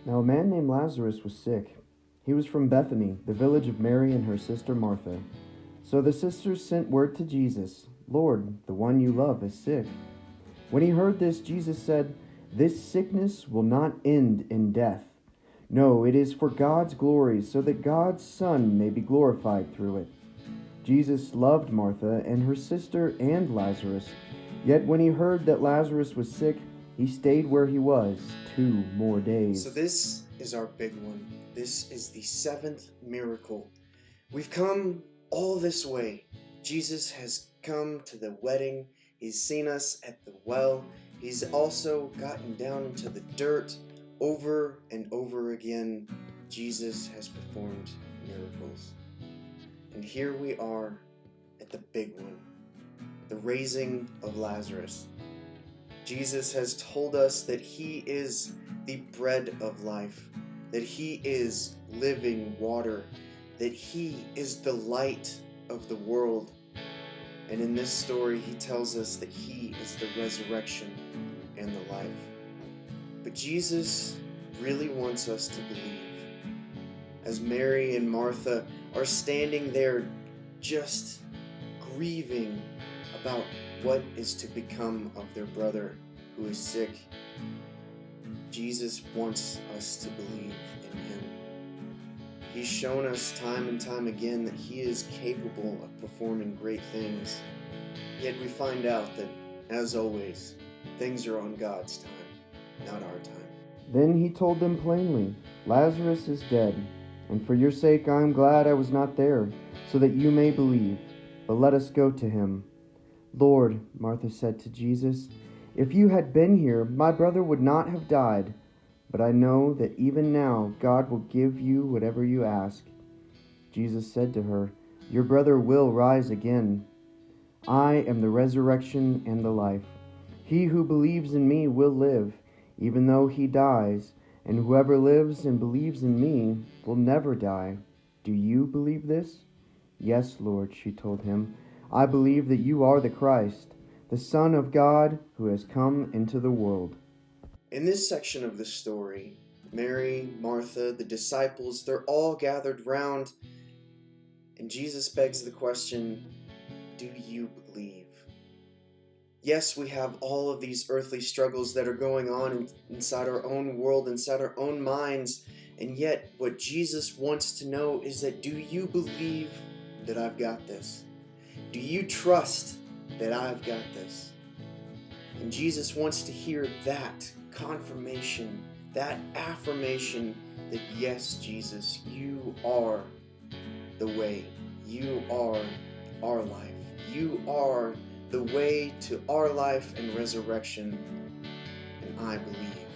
Now a man named Lazarus was sick. He was from Bethany, the village of Mary and her sister Martha. So the sisters sent word to Jesus, "Lord, the one you love is sick." When he heard this, Jesus said, "This sickness will not end in death. No, it is for God's glory, so that God's Son may be glorified through it." Jesus loved Martha and her sister and Lazarus. Yet when he heard that Lazarus was sick, he stayed where he was 2 more days. So this is our big one. This is the seventh miracle. We've come all this way. Jesus has come to the wedding. He's seen us at the well. He's also gotten down into the dirt over and over again. Jesus has performed miracles. And here we are at the big one, the raising of Lazarus. Jesus has told us that he is the bread of life, that he is living water, that he is the light of the world. And in this story, he tells us that he is the resurrection and the life. But Jesus really wants us to believe. As Mary and Martha are standing there just grieving about what is to become of their brother who is sick, Jesus wants us to believe in him. He's shown us time and time again that he is capable of performing great things. Yet we find out that, as always, things are on God's time, not our time. Then he told them plainly, "Lazarus is dead, and for your sake I am glad I was not there, so that you may believe. But let us go to him." "Lord," Martha said to Jesus, "if you had been here, my brother would not have died. But I know that even now God will give you whatever you ask." Jesus said to her, "Your brother will rise again. I am the resurrection and the life. He who believes in me will live, even though he dies, and whoever lives and believes in me will never die. Do you believe this?" "Yes, Lord," she told him. "I believe that you are the Christ, the Son of God who has come into the world." In this section of the story, Mary, Martha, the disciples, they're all gathered round, and Jesus begs the question, do you believe? Yes, we have all of these earthly struggles that are going on inside our own world, inside our own minds, and yet what Jesus wants to know is that, do you believe that I've got this? Do you trust that I've got this? And Jesus wants to hear that confirmation, that affirmation that yes, Jesus, you are the way. You are our life. You are the way to our life and resurrection, and I believe.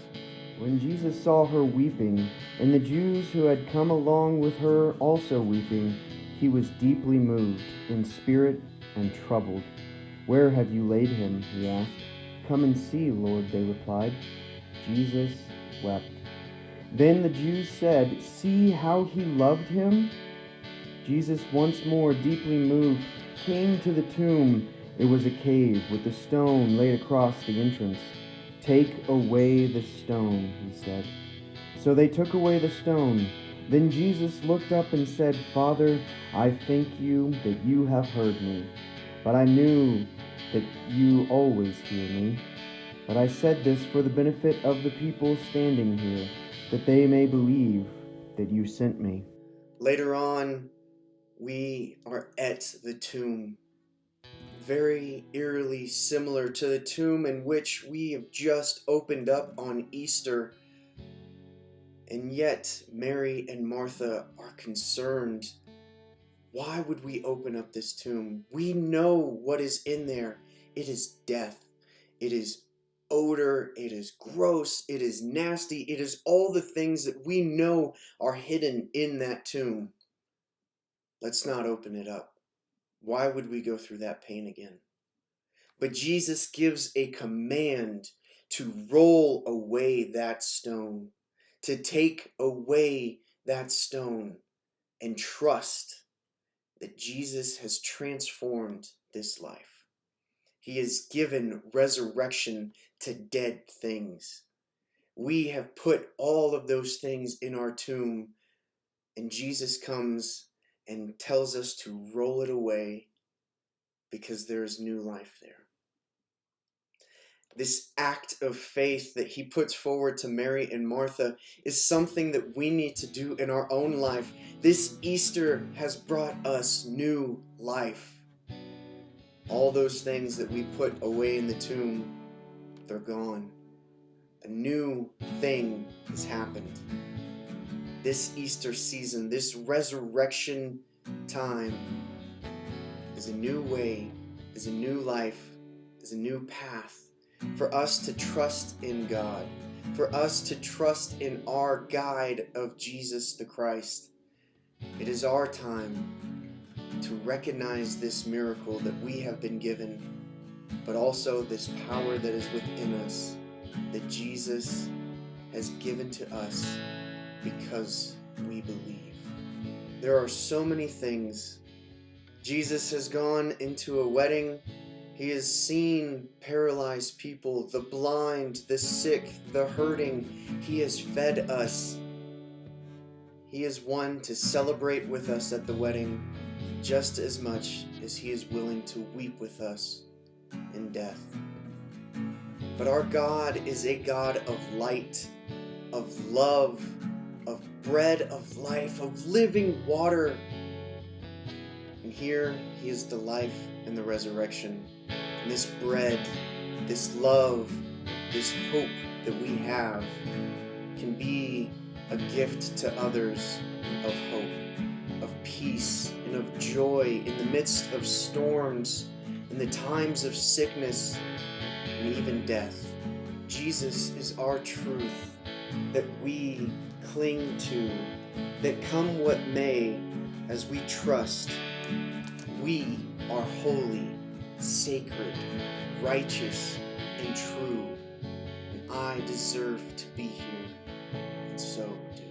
When Jesus saw her weeping, and the Jews who had come along with her also weeping, he was deeply moved in spirit and troubled. "Where have you laid him?" he asked. "Come and see, Lord," they replied. Jesus wept. Then the Jews said, "See how he loved him?" Jesus, once more deeply moved, came to the tomb. It was a cave with a stone laid across the entrance. "Take away the stone," he said. So they took away the stone. Then Jesus looked up and said, "Father, I thank you that you have heard me. But I knew that you always hear me. But I said this for the benefit of the people standing here, that they may believe that you sent me." Later on, we are at the tomb, very eerily similar to the tomb in which we have just opened up on Easter. And yet, Mary and Martha are concerned. Why would we open up this tomb? We know what is in there. It is death. It is odor. It is gross. It is nasty. It is all the things that we know are hidden in that tomb. Let's not open it up. Why would we go through that pain again? But Jesus gives a command to roll away that stone, to take away that stone, and trust that Jesus has transformed this life. He has given resurrection to dead things. We have put all of those things in our tomb, and Jesus comes and tells us to roll it away because there is new life there. This act of faith that he puts forward to Mary and Martha is something that we need to do in our own life. This Easter has brought us new life. All those things that we put away in the tomb, they're gone. A new thing has happened. This Easter season, this resurrection time, is a new way, is a new life, is a new path for us to trust in God, for us to trust in our guide of Jesus the Christ. It is our time to recognize this miracle that we have been given, but also this power that is within us, that Jesus has given to us because we believe. There are so many things. Jesus has gone into a wedding. He has seen paralyzed people, the blind, the sick, the hurting. He has fed us. He is one to celebrate with us at the wedding just as much as he is willing to weep with us in death. But our God is a God of light, of love, of bread of life, of living water. And here he is the life and the resurrection. And this bread, this love, this hope that we have can be a gift to others of hope, of peace, and of joy in the midst of storms, in the times of sickness, and even death. Jesus is our truth that we cling to, that come what may, as we trust, we are holy, sacred, righteous, and true, and I deserve to be here, and so do